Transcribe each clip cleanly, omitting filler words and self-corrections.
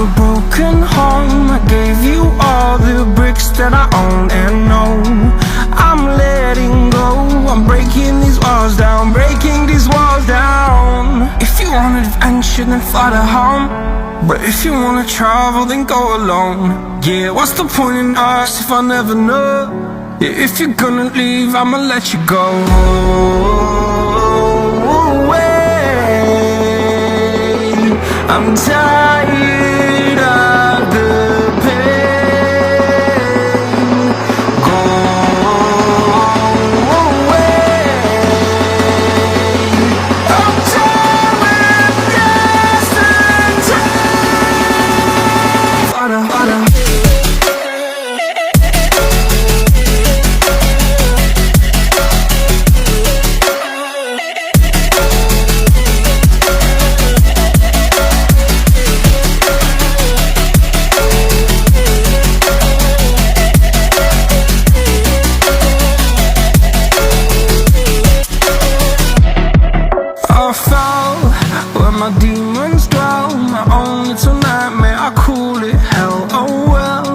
a broken home. I gave you all the bricks that I own and know. I'm letting go, I'm breaking these walls down, breaking these walls down. If you want adventure, then fly to home. But if you wanna travel, then go alone. Yeah, what's the point in us if I never know? Yeah, if you're gonna leave, I'ma let you go. I'm tired of the pain. Go away. I'm tired with yesterday. Harder, harder. My demons dwell, my own little nightmare, I call it hell. Oh well,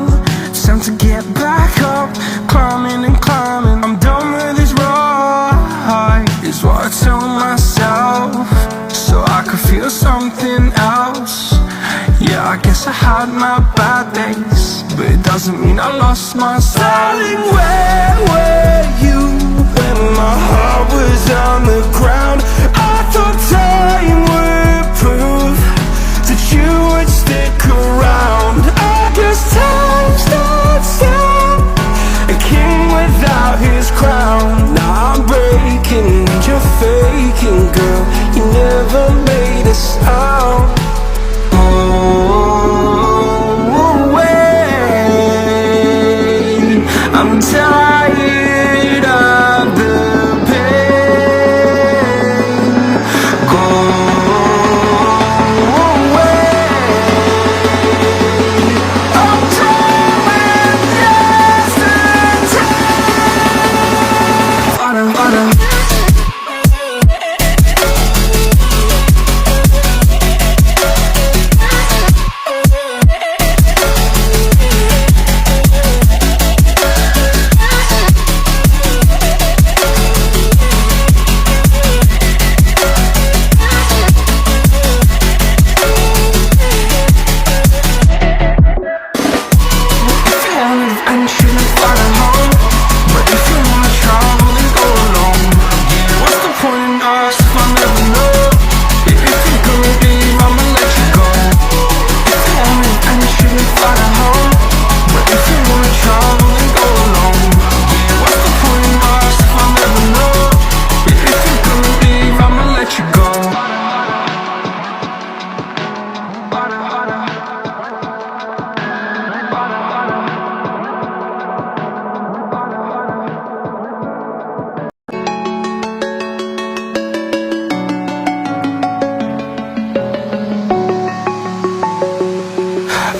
it's time to get back up, climbing and climbing. I'm done with this ride, is what I tell myself, so I could feel something else. Yeah, I guess I had my bad days, but it doesn't mean I lost my soul. Darling, where were you when my heart was on the ground? I thought time would prove that you would stick around. I guess time stood still, a king without his crown. Now I'm breaking and you're faking, girl. You never made a sound. Oh, wait, I'm tired of the pain. Go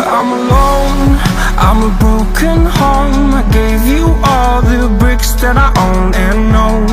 I'm alone, I'm a broken home. I gave you all the bricks that I own and know.